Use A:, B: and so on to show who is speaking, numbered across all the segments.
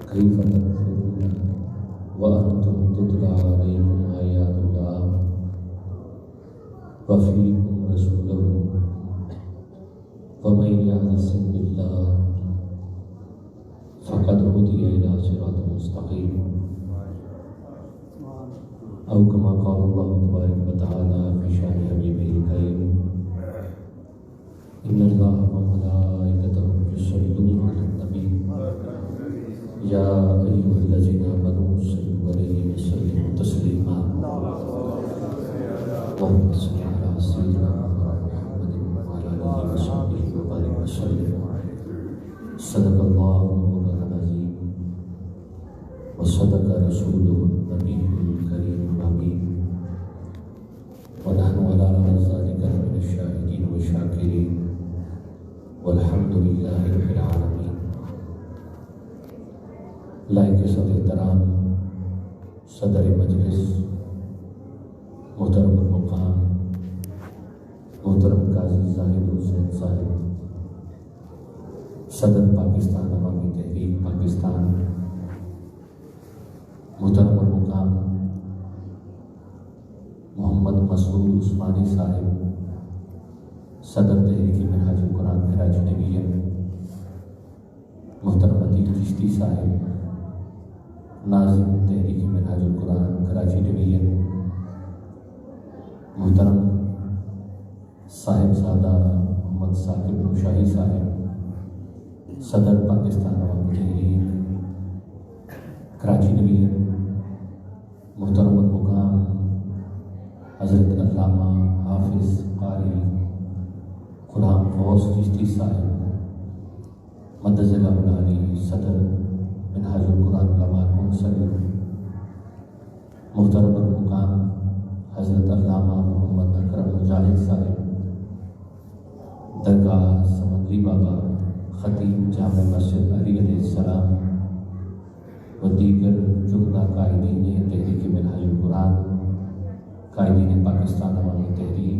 A: كيف تكفرون وأنتم تتلى عليكم آيات الله وفيكم رسوله ومن يعتصم بالله فقد هدي إلى صراط مستقيم أو كما قال الله تبارك وتعالى في شأن حبيبه الكريم إن الله وملائكته يصلون على النبي يا أيها الذين آمنوا صلوا عليه وسلموا تسليما اللهم صل على سيدنا محمد وعلى آله وصحبه وبارك وسلم صدق الله مولانا العظيم وصدق رسوله النبي الكريم الأمين ونحن على ذلك من الشاهدين والشاكرين والحمد لله رب العالمين. لائق صدر احترام صدر مجلس محترم المقام محترم قاضی زاہد حسین صاحب صدر پاکستان عوامی تحریک پاکستان محترم المقام محمد مسعود عثمانی صاحب صدر تحریک منہاج القرآن کراچی ڈویژن محترم عدیل چشتی صاحب ناظم تحریک منہاج القرآن کراچی ڈویژن محترم صاحب زادہ محمد ثاقب نوشاہی صاحب صدر پاکستان عوامی تحریک کراچی ڈویژن محترم المقام حضرت علامہ حافظ قاری غلام فوز چشتی صاحب مدذ العلی صدر منہاج القرآن علماء کونسل محترم المقام حضرت علامہ محمد اکرم مجاہد صاحب درگاہ سمندری بابا خطیب جامع مسجد علی علیہ السلام و دیگر جملہ قائدین تحریک منہاج القرآن قائدین پاکستان عوامی تحریک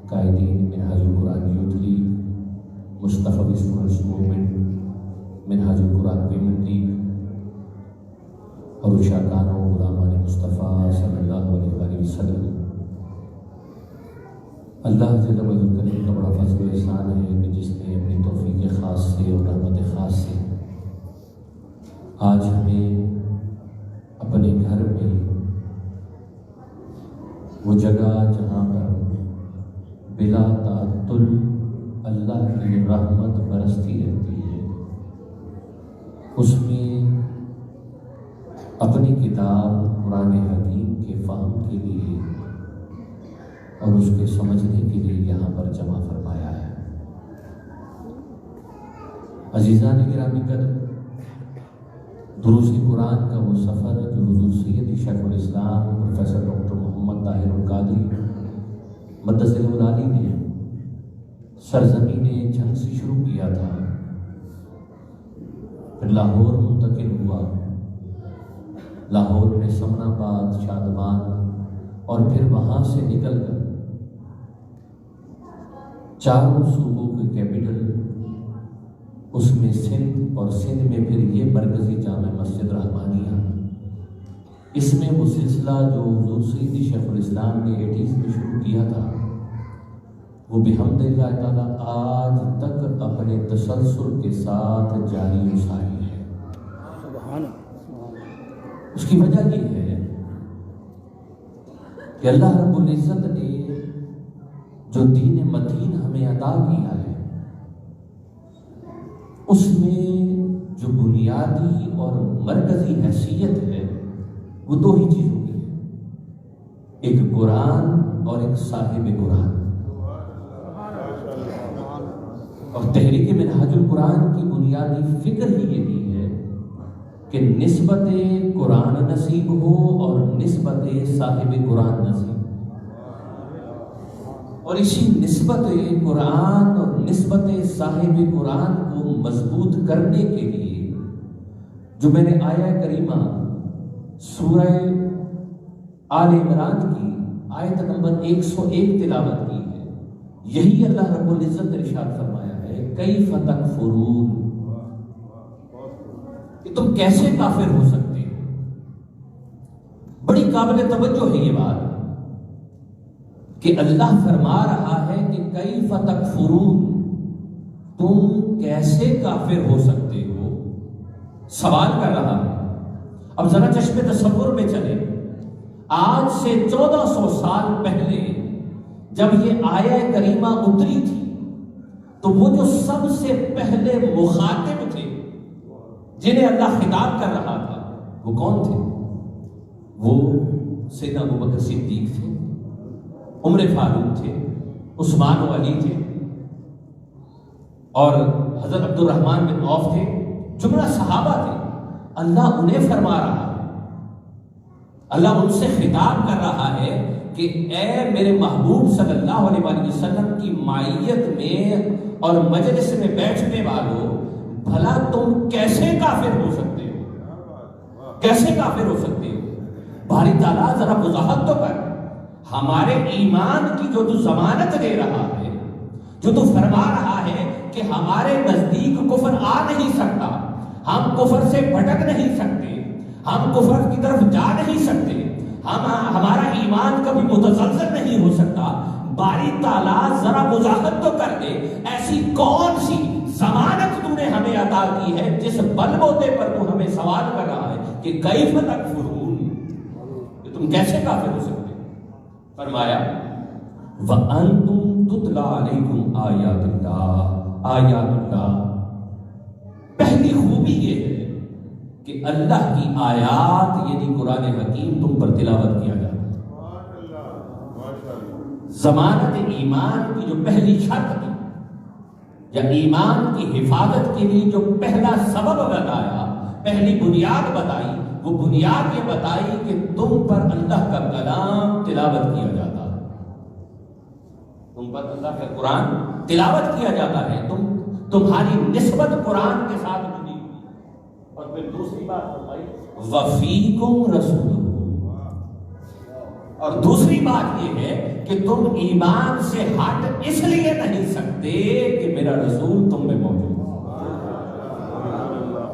A: قائدین منہاج القرآن یوتھ لیگ مصطفی اسٹوڈنٹس موومنٹ منہاج القرآن ویمن لیگ اور اشاکان و غلامان مصطفیٰ صلی اللہ علیہ وآلہ وسلم. اللہ جل و علا کریم کا بڑا فضل و احسان ہے کہ جس نے اپنی توفیق خاص سے اور رحمت خاص سے آج ہمیں اپنے گھر میں وہ جگہ جہاں پر بلا تعطل اللہ کی رحمت برستی رہتی ہے اس میں اپنی کتاب قرآن حکیم کے فہم کے لیے اور اس کے سمجھنے کے لیے یہاں پر جمع فرمایا ہے. عزیزان گرامی قدر، دروس قرآن کا وہ سفر جو حضور سیدی شیخ الاسلام پروفیسر ڈاکٹر محمد طاہر القادری مدذ العلی نے سرزمین جنگ سے شروع کیا تھا، پھر لاہور منتقل ہوا، لاہور میں سمن آباد، شادمان اور پھر وہاں سے نکل کر چاروں صوبوں کے کیپٹل، اس میں سندھ اور سندھ میں پھر یہ مرکزی جامع مسجد رحمانیہ، اس میں وہ سلسلہ جو حضور سیدی شیخ الاسلام نے 80s میں شروع کیا تھا وہ بحمد اللہ تعالیٰ آج تک اپنے تسلسل کے ساتھ جاری و ساری ہے. اس کی وجہ یہ ہے کہ اللہ رب العزت نے جو دین متین ہمیں عطا کیا ہے اس میں جو بنیادی اور مرکزی حیثیت ہے وہ دو ہی چیزوں کی ہے، ایک قرآن اور ایک صاحب قرآن. اور تحریک منہاج القرآن کی بنیادی فکر ہی یہی ہے کہ نسبت قرآن نصیب ہو اور نسبت صاحب قرآن نصیب، اور اسی نسبت قرآن اور نسبت صاحب قرآن کو مضبوط کرنے کے لیے جو میں نے آیہ کریمہ سورہ آل عمران کی آیت نمبر 101 تلاوت کی ہے، یہی اللہ رب العزت نے ارشاد فرمایا ہے کیف تکفرون، کہ تم کیسے کافر ہو سکتے ہو؟ بڑی قابل توجہ ہے یہ بات کہ اللہ فرما رہا ہے کہ کیف تکفرون، تم کیسے کافر ہو سکتے ہو؟ سوال کر رہا ہے۔ اب ذرا چشم تصور میں چلے، آج سے 1400 سال پہلے جب یہ آیہ کریمہ اتری تھی تو وہ جو سب سے پہلے مخاطب تھے جنہیں اللہ خطاب کر رہا تھا وہ کون تھے؟ وہ سیدنا ابوبکر صدیق تھے، عمر فاروق تھے، عثمان و علی تھے، اور حضرت عبد الرحمن بن عوف تھے، جملہ صحابہ تھے۔ اللہ انہیں فرما رہا ہے، اللہ ان سے خطاب کر رہا ہے کہ اے میرے محبوب صلی اللہ علیہ وآلہ وسلم کی معیت میں اور مجلس میں بیٹھنے والوں، بھلا تم کیسے کافر ہو سکتے ہو؟ کیسے کافر ہو سکتے ہو؟ باری تعالیٰ ذرا وضاحت تو کر، ہمارے ایمان کی جو تو ضمانت دے رہا ہے، جو تو فرما رہا ہے کہ ہمارے نزدیک کفر آ نہیں سکتا، ہم کفر سے بھٹک نہیں سکتے، ہم کفر کی طرف جا نہیں سکتے، ہمارا ایمان کبھی متزلزل نہیں ہو سکتا، باری تعالیٰ ذرا وضاحت تو کر دے، ایسی کون سی ضمانت تو نے ہمیں عطا کی ہے جس بلبوتے پر تو ہمیں سوال کر رہا ہے کہ کیف تکفرون، کہ تم کیسے کافر ہو سکتے؟ فرمایا وَأَنْتُمْ تُتْلَى عَلَيْكُمْ آیات اللہ، آیات اللہ، پہلی خوبی یہ ہے کہ اللہ کی آیات یعنی قرآن حکیم تم پر تلاوت کیا جاتا ہے۔ ضمانت ایمان کی جو پہلی شرط تھی یا ایمان کی حفاظت کے لیے جو پہلا سبب بتایا، پہلی بنیاد بتائی، وہ بنیاد یہ بتائی کہ تم پر اللہ کا کلام تلاوت کیا جاتا ہے، تم پر اللہ کا قرآن تلاوت کیا جاتا ہے، تمہاری نسبت قرآن کے ساتھ جڑی ہوئی۔ اور پھر دوسری بات فرمائی وَفِيكُمْ رَسُولُهُ، اور دوسری بات یہ ہے کہ تم ایمان سے ہٹ اس لیے نہیں سکتے کہ میرا رسول تم میں موجود ہے،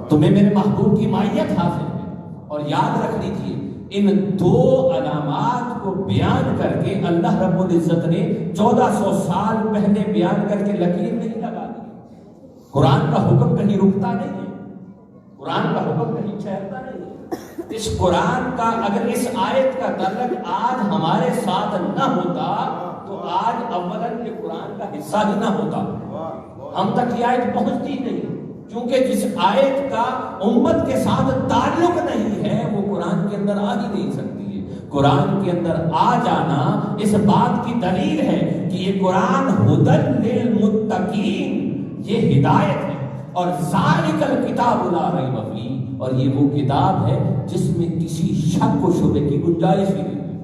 A: تمہیں میرے محبوب کی معیت حاصل ہے۔ اور یاد رکھ لیجیے ان دو علامات کو بیان کر کے اللہ رب العزت نے 1400 سال پہلے بیان کر کے لکیر نہیں لگا دی۔ قرآن کا حکم کہیں رکتا نہیں ہے، قرآن کا حکم کہیں ٹھہرتا نہیں ہے۔ اس قرآن کا اگر اس آیت کا تعلق آج ہمارے ساتھ نہ ہوتا تو آج اولاً یہ قرآن کا حصہ ہی نہ ہوتا، ہم تک یہ آیت پہنچتی نہیں، کیونکہ جس آیت کا امت کے ساتھ تعلق نہیں ہے وہ قرآن کے اندر آ ہی نہیں سکتی ہے۔ قرآن کے اندر آ جانا اس بات کی دلیل ہے کہ یہ قرآن ھدی للمتقین، یہ ہدایت ہے، اور ذالک الکتاب لا ریب فیہ، اور یہ وہ کتاب ہے جس میں کسی شک و شبہ کی گنجائش ہی نہیں ہے۔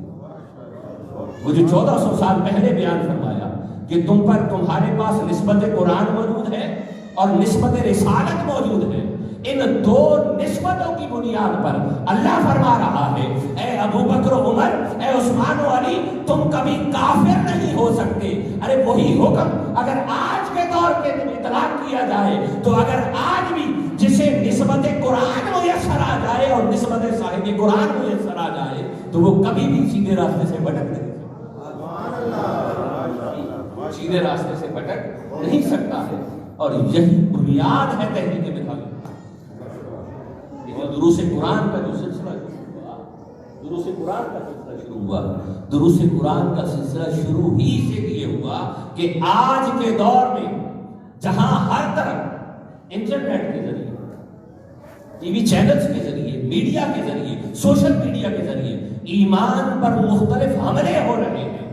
A: وہ جو 1400 سال پہلے بیان فرمایا کہ تم پر تمہارے پاس نسبت قرآن موجود ہے اور نسبت رسالت موجود ہے، ان دو نسبتوں کی بنیاد پر اللہ فرما رہا ہے اے ابو بکر و عمر، اے عثمان و علی، تم کبھی کافر نہیں ہو سکتے۔ ارے وہی حکم اگر آج کے دور پہ اطلاق کیا جائے تو اگر آج بھی جسے نسبت قرآن میسر آ جائے اور نسبت صاحب قرآن میسر آ جائے تو وہ کبھی بھی سیدھے راستے سے بھٹک نہیں سکتا، سیدھے راستے سے بھٹک نہیں سکتا ہے۔ اور یہی بنیاد ہے تحریک منہاج۔ یہ دروس قرآن کا جو سلسلہ شروع ہوا، دروس قرآن کا سلسلہ شروع ہوا، دروس قرآن کا سلسلہ شروع ہی سے یہ ہوا کہ آج کے دور میں جہاں ہر طرف انٹرنیٹ کے ذریعے، ٹی وی چینلز کے ذریعے، میڈیا کے ذریعے، سوشل میڈیا کے ذریعے ایمان پر مختلف حملے ہو رہے ہیں،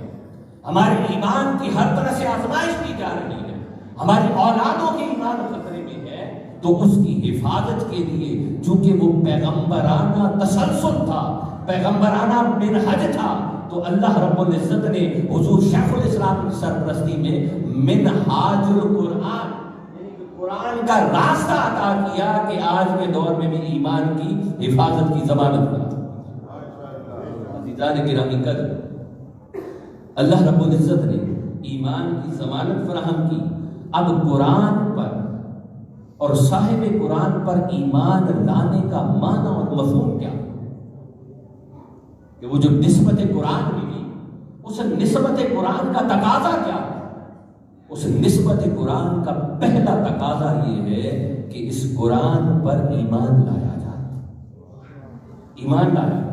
A: ہمارے ایمان کی ہر طرح سے آزمائش کی جا رہی ہے، ہماری اولادوں کی ایمان خطرے میں ہے، تو اس کی حفاظت کے لیے چونکہ وہ پیغمبرانہ تسلسل تھا، پیغمبرانہ منہج تھا، تو اللہ رب العزت نے حضور شیخ الاسلام کی سرپرستی میں منہاج القرآن یعنی کہ قرآن کا راستہ عطا کیا کہ آج کے دور میں بھی ایمان کی حفاظت کی ضمانت بنا۔ عزیزان گرامی قدر، اللہ رب العزت نے ایمان کی ضمانت فراہم کی۔ اب قرآن پر اور صاحب قرآن پر ایمان لانے کا معنی اور مفہوم کیا کہ وہ جو نسبت قرآن ملی، اس نسبت قرآن کا تقاضا کیا ہے؟ اس نسبت قرآن کا پہلا تقاضا یہ ہے کہ اس قرآن پر ایمان لایا جائے، ایمان لایا جائے۔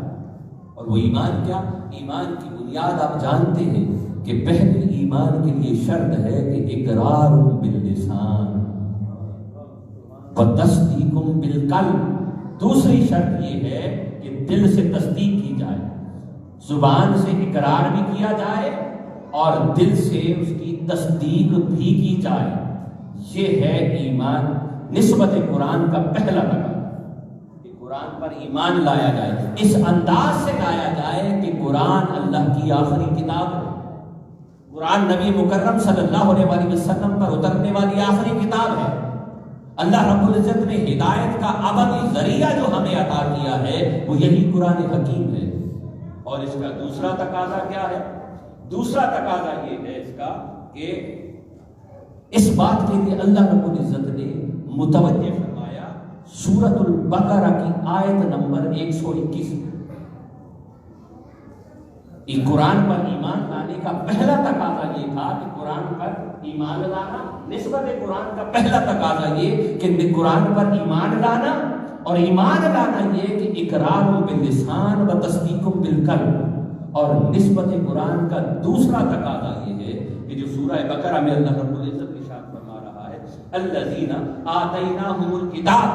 A: اور وہ ایمان کیا؟ ایمان کی بنیاد آپ جانتے ہیں کہ پہلی ایمان کے لیے شرط ہے کہ اقرار باللسان وتصدیق بالقلب، دوسری شرط یہ ہے کہ دل سے تصدیق کی جائے، زبان سے اقرار بھی کیا جائے اور دل سے اس کی تصدیق بھی کی جائے۔ یہ ہے ایمان، نسبت قرآن کا پہلا تقاضا کہ قرآن پر ایمان لایا جائے، اس انداز سے لایا جائے کہ قرآن اللہ کی آخری کتاب ہے، قرآن نبی مکرم صلی اللہ علیہ وسلم پر اترنے والی آخری کتاب ہے۔ اللہ رب العزت نے ہدایت کا ابدی ذریعہ جو ہمیں عطا کیا ہے وہ یہی قرآن حکیم ہے۔ اور اس کا دوسرا تقاضا کیا ہے؟ دوسرا تقاضا یہ ہے اس کا کہ اس بات کے لیے اللہ رب العزت نے متوجہ فرمایا سورۃ البقرہ کی آیت نمبر 121۔ قرآن پر ایمان لانے کا پہلا تقاضا یہ تھا کہ قرآن پر ایمان لانا، نسبت قرآن کا پہلا تقاضا یہ کہ قرآن پر ایمان لانا، اور ایمان لانا یہ کہ اقرار باللسان و تصدیق بالقلب۔ اور نسبت قرآن کا دوسرا تقاضا یہ ہے کہ جو سورہ بقرہ میں اللہ رب العزت ارشاد فرما رہا ہے الذین آتیناہم الکتاب،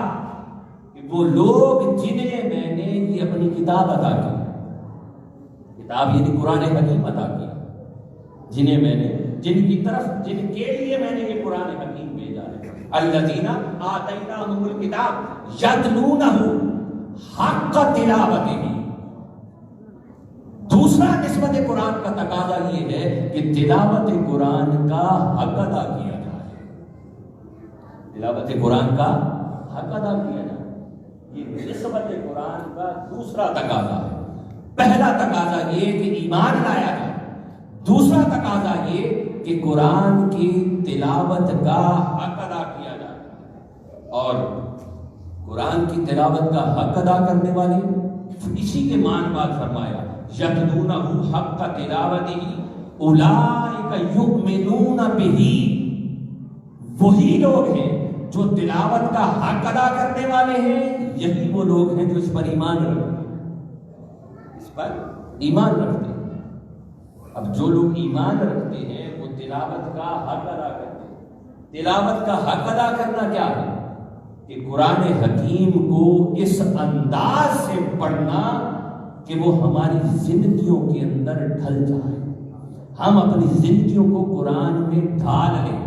A: کہ وہ لوگ جنہیں میں نے یہ اپنی کتاب عطا کی، کتاب یعنی قرآن حکیم عطا کیا، جنہیں میں نے، جن کے لیے میں نے یہ قرآن حکیم بھیجا ہے۔ الذین آتیناہم الکتاب یتلونہ حق تلاوتہ۔ دوسرا نسبت قرآن کا تقاضا یہ ہے کہ تلاوت قرآن کا حق ادا کیا جائے، تلاوت قرآن کا حق ادا کیا جائے۔ یہ نسبت قرآن کا دوسرا تقاضا ہے۔ پہلا تقاضا یہ کہ ایمان لایا جائے، دوسرا تقاضا یہ کہ قرآن کی تلاوت کا حق ادا کیا جائے۔ اور قرآن کی تلاوت کا حق ادا کرنے والے، اسی کے مان بات فرمایا یتلونہ حق تلاوتہ اولئک یؤمنون بہ، وہی لوگ ہیں جو تلاوت کا حق ادا کرنے والے ہیں، یہی وہ لوگ ہیں جو اس پر ایمان رکھتے ہیں، پر ایمان رکھتے ہیں۔ اب جو لوگ ایمان رکھتے ہیں وہ تلاوت کا حق ادا کرتے ہیں۔ تلاوت کا حق ادا کرنا کیا ہے؟ کہ قرآن حکیم کو اس انداز سے پڑھنا کہ وہ ہماری زندگیوں کے اندر ڈھل جائے، ہم اپنی زندگیوں کو قرآن میں ڈھال لیں،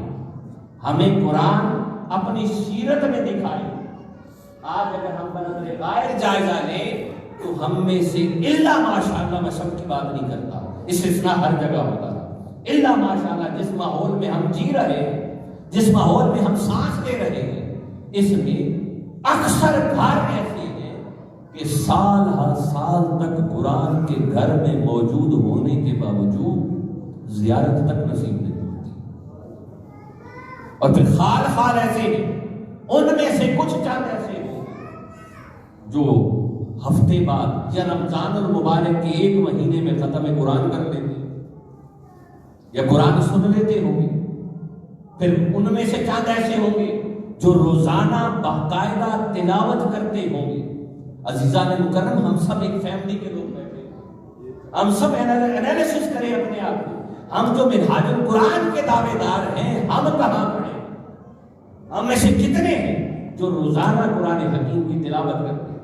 A: ہمیں قرآن اپنی سیرت میں دکھائے۔ آج اگر ہم بنظر غائب جائزہ لیں تو ہم میں سے الا ماشاءاللہ، میں سب کی بات نہیں کرتا، استثناء ہر جگہ ہوتا ہے، الا ماشاءاللہ جس ماحول میں ہم جی رہے ہیں، جس ماحول میں ہم سانس لے رہے ہیں، اس میں اکثر گھر ایسے ہیں کہ سال ہر سال تک قرآن کے گھر میں موجود ہونے کے باوجود زیارت تک نصیب نہیں ہوتی۔ اور پھر خال ایسے ہیں، ان میں سے کچھ چند ایسے ہیں جو ہفتے بعد یا رمضان المبارک کے 1 مہینے میں ختم قرآن کر لیتے یا قرآن سن لیتے ہوں گے۔ پھر ان میں سے چند ایسے ہوں گے جو روزانہ باقاعدہ تلاوت کرتے ہوں گے۔ عزیزان مکرم، ہم سب ایک فیملی کے لوگ بیٹھے ہیں، ہم سب انالیسس کریں اپنے آپ کو، ہم جو منہاج القرآن کے دعوے دار ہیں ہم کہاں پڑھیں؟ ہم میں سے کتنے ہیں جو روزانہ قرآن حکیم کی تلاوت کرتے ہیں؟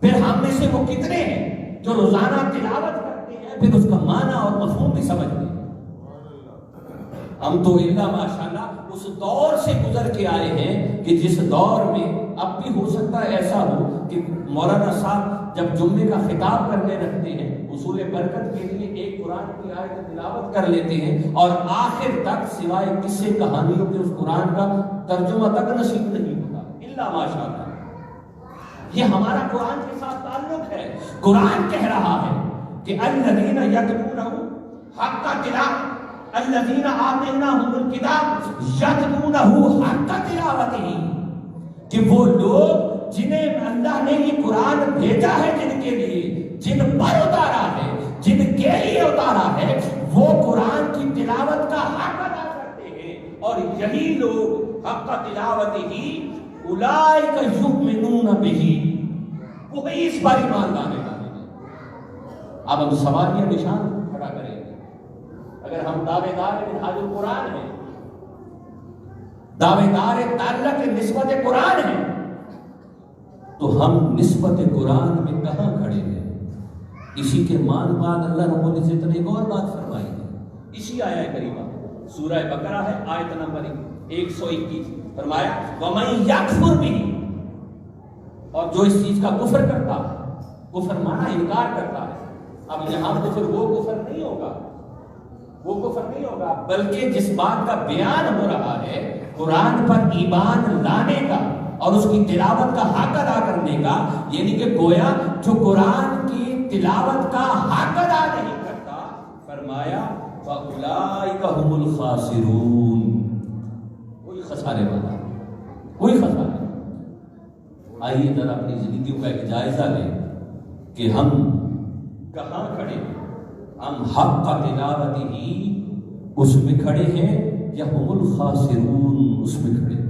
A: پھر ہم میں سے وہ کتنے ہیں جو روزانہ تلاوت کرتے ہیں پھر اس کا معنی اور مفہوم بھی سمجھتے ہیں؟ ہم تو اللہ ماشاءاللہ اس دور سے گزر کے آئے ہیں کہ جس دور میں اب بھی ہو سکتا ہے ایسا ہو کہ مولانا صاحب جب جمعے کا خطاب کرنے رکھتے ہیں حصول برکت کے لیے ایک قرآن کی آیت تلاوت کر لیتے ہیں اور آخر تک سوائے قصے کہانیوں کے اس قرآن کا ترجمہ تک نصیب نہیں ہوتا، الا ماشاءاللہ۔ یہ ہمارا قرآن کے ساتھ تعلق ہے۔ قرآن کہہ رہا ہے کہ الذین یتلونہ حق تلاوتہ، الذین آتیناہم الکتاب یتلونہ حق تلاوتہ، وہ لوگ جنہیں اللہ نے یہ قرآن بھیجا ہے، جن کے لیے، جن پر اتارا ہے، جن کے لیے اتارا ہے، وہ قرآن کی تلاوت کا حق ادا کرتے ہیں، اور یہی لوگ حق تلاوت ہی اولئک یؤمنون بہ، وہی اس پر ایمان لانے والے ہیں۔ اب ہم سوالیہ نشان کھڑا کریں گے، اگر ہم دعوے دار منہاج القرآن ہیں، دعوے دار تعلق نسبت قرآن ہیں، تو ہم نسبت قرآن میں کہاں کھڑے ہیں؟ اسی کے مان بعد اللہ رب العزت نے ایک اور بات فرمائی ہے، اسی آیہ کریمہ سورہ بقرہ ہے، آیت نمبر 121، فرمایا وَمَن يَكْفُرْ بِهِ، اور جو اس چیز کا کفر کرتا ہے، کفر مانا انکار کرتا ہے، اب یہاں کفر وہ کفر نہیں ہوگا، وہ کفر نہیں ہوگا، بلکہ جس بات کا بیان ہو رہا ہے قرآن پر ایمان لانے کا اور اس کی تلاوت کا حق ادا کرنے کا، یعنی کہ گویا جو قرآن کی تلاوت کا حق ادا نہیں کرتا، فرمایا فَأُولَئِكَ هُمُ الْخَاسِرُونَ، کوئی خسارے والا، کوئی خسارے۔ آئیے ذرا اپنی زندگیوں کا ایک جائزہ لیں کہ ہم کہاں کھڑے ہیں، ہم حق کا تلاوت ہی اس میں کھڑے ہیں یا ہم الخاسرون اس میں کھڑے ہیں؟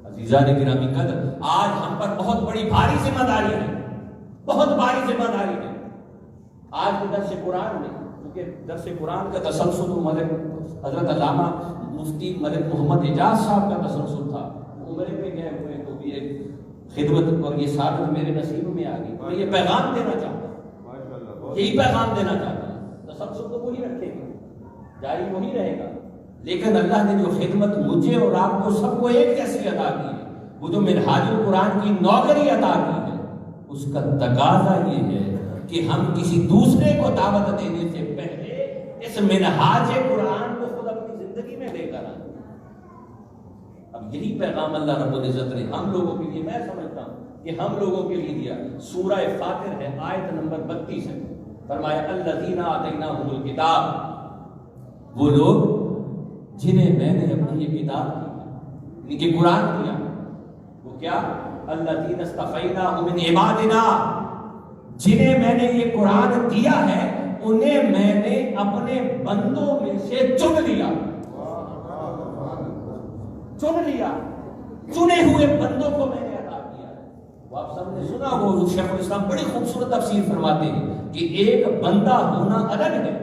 A: عزیزان گرامی قدر، آج ہم پر بہت بڑی بھاری ذمہ داری ہے، بہت بھاری ذمہ داری ہے۔ آج کے درس قرآن میں، کیونکہ درس قرآن کا تسلسل ملک حضرت علامہ مفتی ملک محمد اعجاز صاحب کا تسلسل تھا، عمرے پہ گئے ہوئے تو بھی ایک خدمت اور یہ سعادت میرے نصیب میں آ گئی۔ میں یہ پیغام دینا چاہتا ہوں، یہی پیغام دینا چاہتا ہوں، تسلسل تو وہی رکھے گا، جاری وہی رہے گا، لیکن اللہ نے جو خدمت مجھے اور آپ کو سب کو ایک جیسی عطا کی ہے، وہ جو منہاج القرآن کی نوکری عطا کی ہے، اس کا تقاضا یہ ہے کہ ہم کسی دوسرے کو دعوت دینے سے پہلے اس منہاج قرآن کو خود اپنی زندگی میں لے کر آئیں۔ اب یہی پیغام اللہ رب العزت نے ہم لوگوں کے لیے، میں سمجھتا ہوں کہ ہم لوگوں کے لیے دیا۔ سورہ فاطر ہے، آیت نمبر 32 ہے، فرمایا الذین آتیناہم الکتاب، وہ لوگ جنہیں میں نے اپنی یہ کتاب دی، ان کے قرآن دیا، وہ کیا؟ الذین اصطفیناہم من عبادنا، جنہیں میں نے یہ قرآن دیا ہے انہیں میں نے اپنے بندوں میں سے چن لیا، چن لیا، چنے ہوئے بندوں کو میں نے عطا کیا ہے۔ وہ آپ سب نے سنا، وہ شیخ الاسلام بڑی خوبصورت تفسیر فرماتے ہیں کہ ایک بندہ ہونا الگ ہے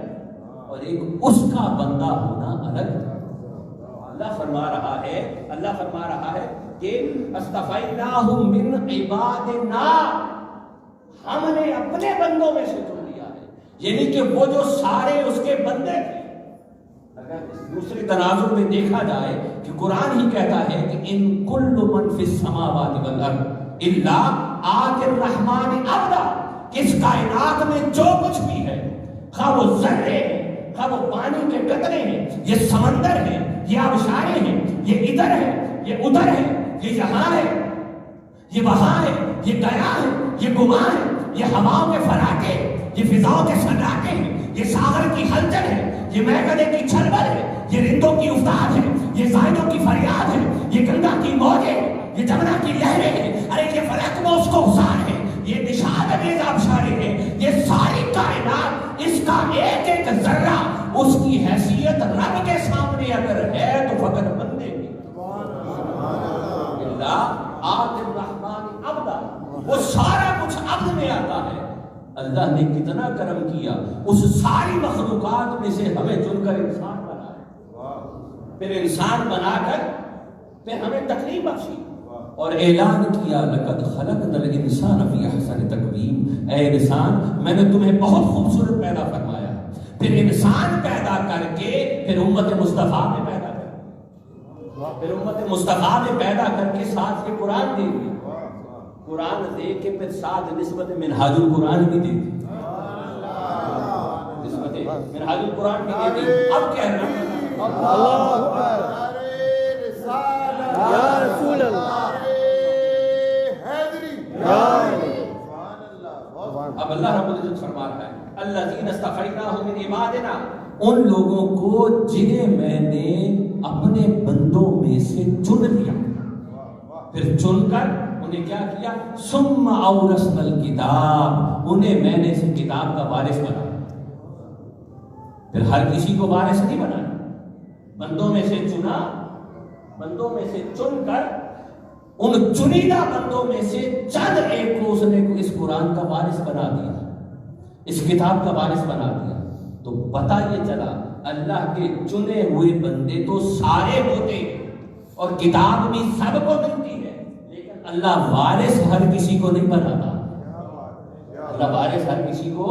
A: اور ایک اس کا بندہ ہونا الگ ہے۔ اللہ فرما رہا ہے کہ اصطفیناہم من عبادنا، ہم نے اپنے بندوں میں سے چن لیا ہے، یعنی کہ وہ جو سارے اس کے بندے تھے۔ اگر دوسری تناظر میں دیکھا جائے کہ قرآن ہی کہتا ہے کہ ان کل من فی السماوات والارض الا آتی الرحمن عبدا، اس کائنات میں جو کچھ بھی ہے، خواہ وہ ذرے ہیں، خواہ وہ پانی کے قطرے ہیں، یہ سمندر ہے، یہ آبشاریں ہیں، یہ ادھر ہے، یہ ادھر ہے، یہ یہاں ہے، یہ وہاں ہے، یہ گیا ہے، یہ گما ہے، یہ ہواؤں کے فراقے، یہ فضاؤں کے سناٹے ہیں، یہ ساغر کی ہلچل ہے، یہ میکدے کی چھلبل ہے، یہ رندوں کی افتاد ہے، یہ زائدوں کی فریاد ہے، یہ گنگا کی موجیں، یہ جمنا کی لہریں ہیں، ارے یہ فلک میں اس کو حسان ہے، یہ نشاد انگیز آبشاریں ہیں، یہ ساری کائنات، اس کا ایک ایک ذرہ اس کی حیثیت رب کے سامنے اگر ہے تو فقط بندے کی اللہ آت الرحمن عبدا، وہ سارا کچھ عبد میں آتا ہے۔ اللہ نے کتنا کرم کیا، اس ساری مخلوقات میں سے ہمیں چن کر انسان بنایا، پھر انسان بنا کر پھر ہمیں تکلیف بخشی اور اعلان کیا لقد خلقنا الانسان فی احسن تقویم، اے انسان میں نے تمہیں بہت خوبصورت پیدا فرمایا، پھر انسان پیدا کر کے پھر امت مصطفیٰ میں پیدا کر، پھر امت مصطفیٰ میں پیدا کر کے ساتھ یہ قرآن دے دیا، قرآن دے کے پھر ساتھ نسبت منہاج القرآن بھی دے دی، نسبت منہاج القرآن بھی دے دی۔ اب کہہ رہا ہے
B: یا رسول اللہ،
A: اب اللہ رب العزت فرما رہا ہے الذین اصطفیناہم من عبادنا، ان لوگوں کو جنہیں میں نے اپنے بندوں میں سے چن لیا، پھر چن کر انہیں کیا کیا؟ ثم اورثنا الکتاب، انہیں میں نے اس کتاب کا وارث بنایا۔ پھر ہر کسی کو وارث نہیں بنایا، بندوں میں سے چنا، بندوں میں سے چن کر ان چنیدہ بندوں میں سے چند ایک کو اس نے اس قرآن کا وارث بنا دیا، اس کتاب کا وارث بنا دیا۔ تو پتہ یہ چلا اللہ کے چنے ہوئے بندے تو سارے ہوتے ہیں اور کتاب بھی سب کو ملتی ہے، لیکن اللہ وارث ہر کسی کو نہیں بناتا، اللہ وارث ہر کسی کو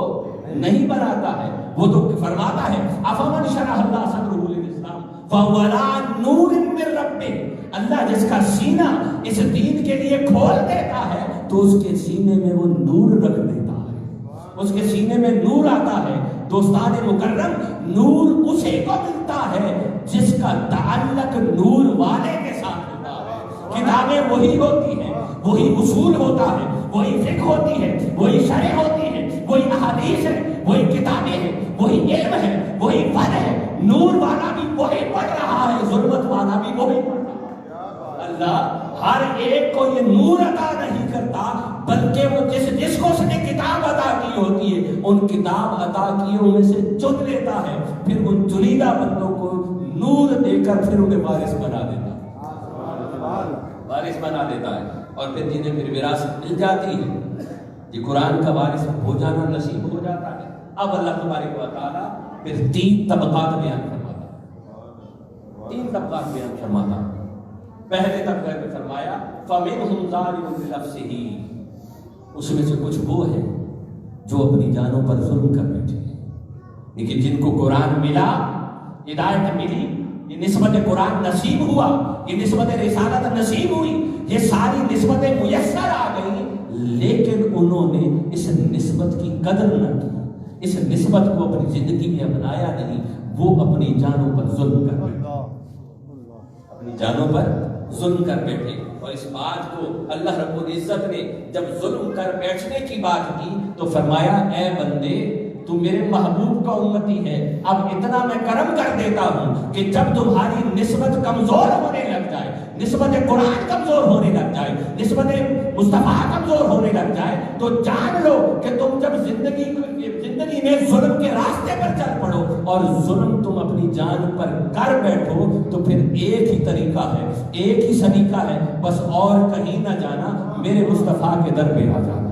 A: نہیں بناتا ہے۔ وہ تو فرماتا ہے افمن شرح اللہ صدرہ للاسلام فهو علی نور من ربہ، اللہ جس کا سینہ اس دین کے لیے کھول دیتا ہے تو اس کے سینے میں وہ نور رکھ دیتا ہے، اس کے سینے میں نور آتا ہے۔ دوستان مکرم، نور اسے کو ملتا ہے جس کا تعلق نور والے کے ساتھ ہوتا ہے۔ کتابیں وہی ہوتی ہیں، وہی اصول ہوتا ہے، وہی فقہ ہوتی ہے، وہی شرع ہوتی ہے، وہی احادیث ہے، وہی کتابیں ہیں، وہی علم ہے، وہی فن ہے۔ نور والا بھی وہی پڑھ رہا ہے، ظلمت والا بھی وہی پڑھ رہا ہے۔ اللہ ہر ایک کو یہ نور عطا نہیں کرتا، بلکہ وہ جس کو اس نے کتاب عطا کی ہوتی ہے ان کتاب عطا کیے ان میں سے چن لیتا ہے، پھر ان چنیدہ بندوں کو نور دے کر پھر انہیں وارث بنا دیتا ہے، وارث بنا دیتا ہے، اور پھر جنہیں پھر وراثت مل جاتی ہے، یہ قرآن کا وارث ہو جانا نصیب ہو جاتا ہے۔ اب اللہ تبارک و تعالیٰ پھر تین طبقات بیان فرماتا ہے، تین طبقات بیان فرماتا ہے۔ پہلے طبقے میں فرمایا فَمِنْهُمْ ظَالِمٌ لِنَفْسِهِ، اس میں سے کچھ وہ ہیں جو اپنی جانوں پر ظلم کر بیٹھے ہیں، لیکن جن کو قرآن ملا، ہدایت ملی، یہ نسبت قرآن نصیب ہوا، یہ نسبت رسالت نصیب ہوئی، یہ ساری نسبتیں میسر آ گئی، لیکن انہوں نے اس نسبت کی قدر نہ کی، اس نسبت کو اپنی زندگی میں اپنایا نہیں، وہ اپنی جانوں پر ظلم کر بیٹھے، اپنی جانوں پر ظلم کر بیٹھے۔ اور اس بات کو اللہ رب العزت نے جب ظلم کر بیٹھنے کی بات کی تو فرمایا اے بندے تم میرے محبوب کا امتی ہے، اب اتنا میں کرم کر دیتا ہوں کہ جب تمہاری نسبت کمزور ہونے لگ جائے، نسبت قرآن کمزور ہونے لگ جائے، نسبت مصطفیٰ کمزور ہونے لگ جائے، تو جان لو کہ تم جب زندگی میں ظلم کے راستے پر چل پڑو اور ظلم تم اپنی جان پر کر بیٹھو تو پھر ایک ہی طریقہ ہے، ایک ہی سلیقہ ہے، بس اور کہیں نہ جانا، میرے مصطفیٰ کے در پہ آ جانا۔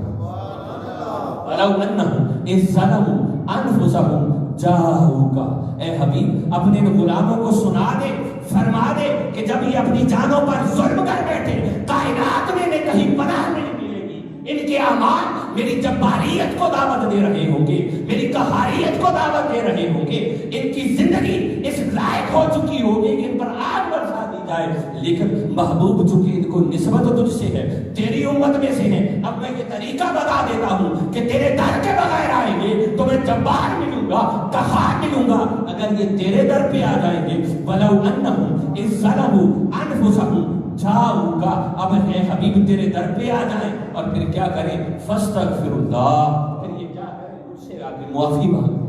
A: وَلَوْ أَنَّهُمْ إِذْ ظَلَمُوا أَنفُسَهُمْ جَاءُوكَ، اے حبیب اپنے غلاموں کو سنا دے، فرما دے کہ جب یہ اپنی جانوں پر ظلم کر بیٹھے، کائنات میں انہیں کہیں پناہ نہیں ملے گی، ان کے اعمال میری جباریت کو دعوت دے رہے ہوں گے، میری قہاریت کو دعوت دے رہے ہوں گے، ان کی زندگی اس لائق ہو چکی ہوگی کہ ان پر آگ برسا دی جائے، لیکن محبوب چونکہ ان کو نسبت تجھ سے ہے، تیری امت میں سے ہے، اب میں یہ طریقہ بتا دیتا ہوں کہ تیرے در کے بغیر آئیں گے تو میں جبار ملوں گا، قہار ملوں گا، اگر یہ تیرے در پہ آ جائیں گے وَلَوْ أَنَّهُمْ إِذْ ظَلَمُوا أَنفُسَهُمْ جاؤگا، اب اے حبیب تیرے در پہ آ جائیں اور پھر کیا کریں؟ فَاسْتَغْفِرُ اللَّهَ، پھر یہ کیا کریں؟ مجھ سے آگے معافی مانگیں،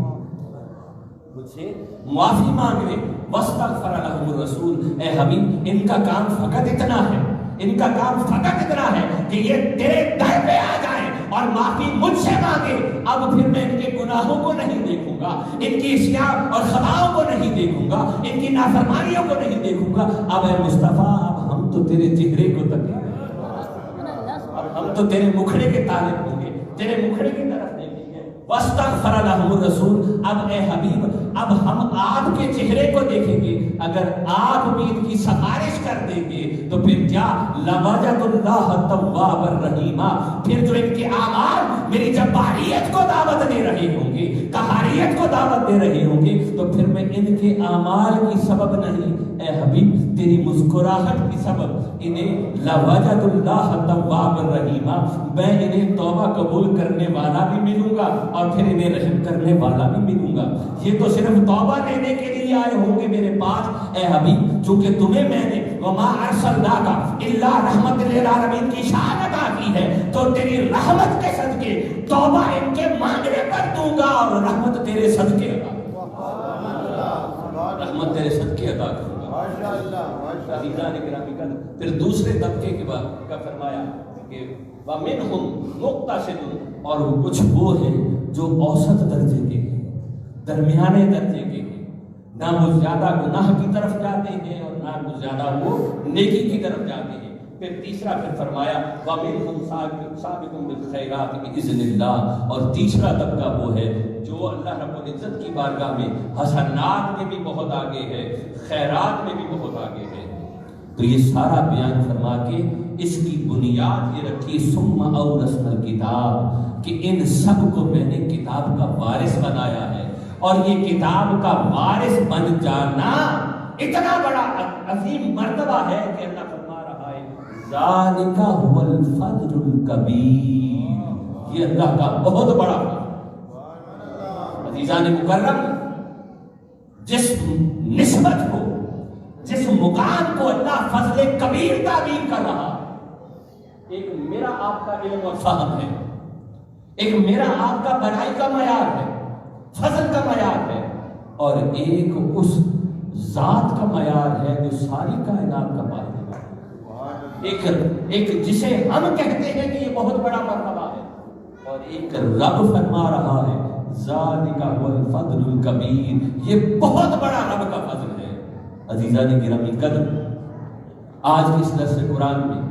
A: مجھ سے معافی مانگ لیں۔ وَاسْتَغْفَرَ لَهُمُ الرَّسُولُ، اے حبیب ان کا کام فقط اتنا ہے، ان کا کام فقط اتنا ہے کہ یہ تیرے در پہ آ جائیں اور معافی مجھ سے مانگے، اب پھر میں ان کے گناہوں کو نہیں دیکھوں گا، ان کی اشیاء اور خطاؤں کو نہیں دیکھوں گا، ان کی نافرمانیوں کو نہیں دیکھوں گا۔ اب اے مصطفیٰ اب ہم تو تیرے چہرے کو تکیں گے، اب ہم تو تیرے مکھڑے کے طالب ہوں گے، تیرے مکھڑے کی طرف دیکھیں گے۔ وَاسْتَغْفَرَ لَهُمُ الرَّسُولُ، اب اے حبیب اب ہم آپ کے چہرے کو دیکھیں گے، اگر آپ بھی ان کی سفارش کر دیں گے تو پھر کیا لَوَجَدُ اللَّهَ تَوَّابًا رَحِيمًا، پھر جو ان کے اعمال میری جباریت کو دعوت دے رہے ہوں گے، قہاریت کو دعوت دے رہے ہوں گے، تو پھر میں ان کے اعمال کی سبب نہیں، اے حبیب تیری مسکراہٹ کی سبب انہیں لَوَجَدُ اللَّهَ تَوَّابًا رَحِيمًا، میں انہیں توبہ قبول کرنے والا بھی ملوں گا اور پھر انہیں رحم کرنے والا بھی ملوں گا۔ یہ تو صرف توبہ لینے کے لیے آئے ہوں گے میرے پاس، اے حبیب چونکہ تمہیں میں نے وَمَا أَرْسَلْنَاكَ إِلَّا رَحْمَةً لِلْعَالَمِينَ کی شان عطا کی ہے، تو تیری رحمت کے صدقے توبہ ان کے مانگنے پر دوں گا اور رحمت تیرے صدقے عطا کروں گا، رحمت تیرے صدقے عطا کروں گا۔ عزیزان گرامی کا پھر دوسرے طبقے کے بعد کا فرمایا کہ وَمِنْهُمْ مُقْتَصِدٌ، اور کچھ وہ ہیں جو اوسط درجے کے ہیں، درمیانے درجے کے ہیں، نہ وہ زیادہ گناہ کی طرف جاتے ہیں اور نہ وہ زیادہ وہ نیکی کی طرف جاتے ہیں۔ پھر تیسرا پھر فرمایا وَمِنْهُمْ سَابِقٌ بِالْخَيْرَاتِ بِإِذْنِ اللَّهِ، اور تیسرا طبقہ وہ ہے جو اللہ رب العزت کی بارگاہ میں حسنات میں بھی بہت آگے ہے، خیرات میں بھی بہت آگے ہے۔ تو یہ سارا بیان فرما کے اس کی بنیاد یہ رکھی ثم اورثنا الکتاب، کہ ان سب کو میں نے کتاب کا وارث بنایا ہے، اور یہ کتاب کا وارث بن جانا اتنا بڑا عظیم مرتبہ ہے کہ اللہ فرما رہا ہے ذالک هو الفضل الکبیر، یہ اللہ کا بہت بڑا فضل۔ عزیزان مکرم، جس نسبت کو، جس مقام کو اللہ فضل کبیر تعبیر کر رہا، ایک میرا آپ کا علم اور فہم ہے، ایک میرا آپ کا بڑائی کا معیار ہے، فضل کا معیار ہے، اور ایک اس ذات کا معیار ہے جو ساری کائنات کا پالنے والا ہے، ایک جسے ہم کہتے ہیں کہ یہ بہت بڑا مرتبہ ہے، اور ایک رب فرما رہا ہے ذالک هو الفضل الکبیر، یہ بہت بڑا رب کا فضل ہے۔ عزیزان گرامی قدر، آج کی اس درس قرآن میں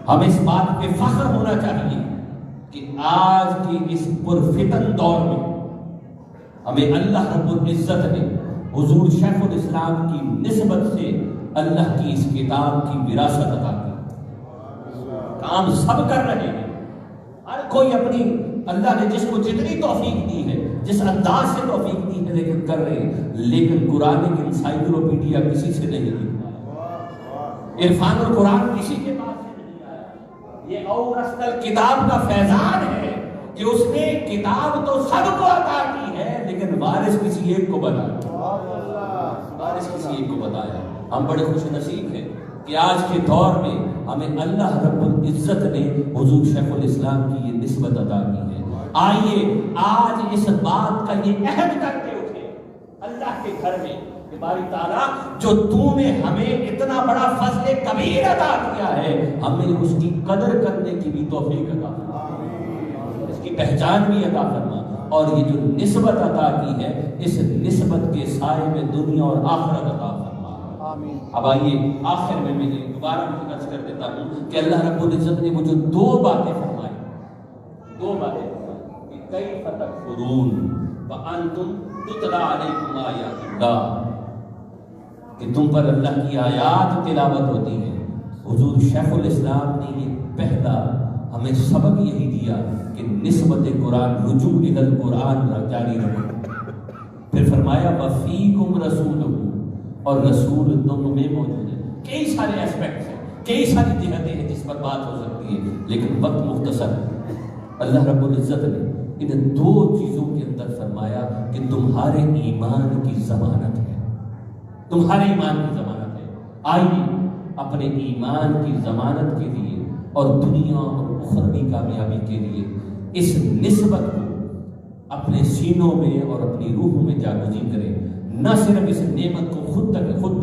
A: ہمیں اس بات پہ فخر ہونا چاہیے کہ آج کی اس پرفتن دور میں ہمیں اللہ رب العزت نے حضور شیخ الاسلام کی نسبت سے اللہ کی اس کتاب کی وراثت عطا کی۔ کام سب کر رہے ہیں، ہر کوئی اپنی اللہ نے جس کو جتنی توفیق دی ہے، جس انداز سے توفیق دی ہے، لیکن کر رہے ہیں، لیکن قرآن کی انسائکلوپیڈیا کسی سے نہیں لکھا، عرفان القرآن کسی کے پاس سے نہیں آیا۔ یہ اورثنا الکتاب کا فیضان ہے کہ اس نے کتاب تو سب کو عطا کی ہے، لیکن وارث کسی ایک کو بتایا، وارث کسی ایک کو بتایا۔ ہم بڑے خوش نصیب ہیں کہ آج کے دور میں ہمیں اللہ رب العزت نے حضور شیخ الاسلام کی یہ نسبت عطا کی ہے۔ آئیے آج اس بات کا یہ عہد کر کے اٹھے اللہ کے گھر میں کہ باری تعالیٰ جو تو نے ہمیں اتنا بڑا فضل کبیر عطا کیا ہے، ہمیں اس کی قدر کرنے کی بھی توفیق عطا فرما، اس کی پہچان بھی عطا فرما، اور یہ جو نسبت عطا کی ہے اس نسبت کے سائے میں دنیا اور آخرت عطا فرما۔ اب آئیے آخر میں میں دوبارہ عرض کر دیتا ہوں کہ اللہ رب العزت نے وہ جو دو باتیں فرمائی، دو باتیں فرمائی کہ کیف تکفرون وانتم تتلی علیکم آیات اللہ، کہ تم پر اللہ کی آیات تلاوت ہوتی ہے۔ حضور شیخ الاسلام نے یہ پہلا ہمیں سبق یہی دیا کہ نسبت قرآن، رجوع الی القرآن جاری رکھو۔ پھر فرمایا وفیکم رسولہ، اور رسول تم میں موجود ہے۔ کئی سارے ایسپیکٹس ہیں، کئی ساری جہتیں ہیں جس پر بات ہو سکتی ہے، لیکن وقت مختصر ہے۔ اللہ رب العزت نے ان دو چیزوں کے اندر فرمایا کہ تمہارے ایمان کی ضمانت ہے، تمہارے ایمان کی ضمانت ہے۔ آئیے اپنے ایمان کی ضمانت کے لیے اور دنیا اور اخروی کامیابی کے لیے اس نسبت کو اپنے سینوں میں اور اپنی روح میں جاگزی کریں، نہ صرف اس نعمت کو خود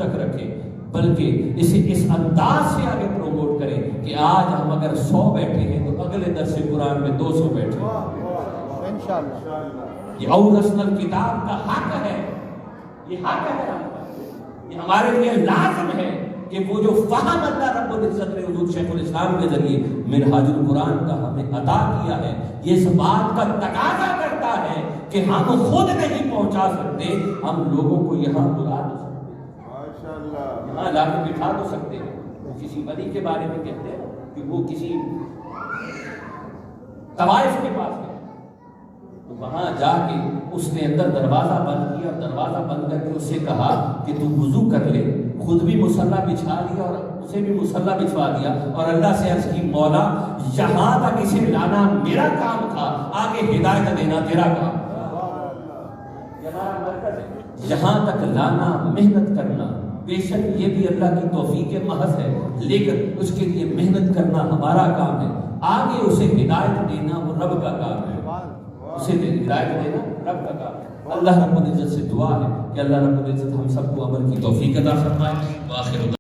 A: تک رکھے، بلکہ اسے اس انداز سے آگے پروموٹ کریں کہ آج ہم اگر 100 بیٹھے ہیں تو اگلے درس قرآن میں 200 بیٹھے ہیں انشاءاللہ۔ یہ اورثنا الکتاب کا حق ہے، یہ حق ہے ہم پر، یہ ہمارے لیے لازم ہے کہ وہ جو فہم اللہ رب العزت نے حضور شیخ الاسلام کے ذریعے منہاج القرآن کا ہمیں عطا کیا ہے، یہ اس بات کا تقاضا کرتا ہے کہ ہم خود نہیں پہنچا سکتے، ہم لوگوں کو یہاں بلا دو سکتے ہیں، یہاں لا کے بٹھا دو سکتے ہیں۔ کسی ولی کے بارے میں کہتے ہیں کہ وہ کسی طوائف کے پاس گئے، تو وہاں جا کے اس نے اندر دروازہ بند کیا، دروازہ بند کر کے اس سے کہا کہ تو وضو کر لے، خود بھی مصلی بچھا لیا اور اسے بھی مصلی بچھوا دیا، اور اللہ سے عرض کی مولا یہاں تک اسے لانا میرا کام تھا، آگے ہدایت دینا تیرا کام، یہ ہمارا مرکز ہے، یہاں تک لانا، محنت کرنا، بے شک یہ بھی اللہ کی توفیق محض ہے، لیکن اس کے لیے محنت کرنا ہمارا کام ہے، آگے اسے ہدایت دینا وہ رب کا کام ہے، اسے ہدایت دینا رب کا کام ہے۔ اللہ رب العزت سے دعا ہے کہ اللہ رب العزت ہم سب کو عمل کی توفیق عطا فرمائے. وآخر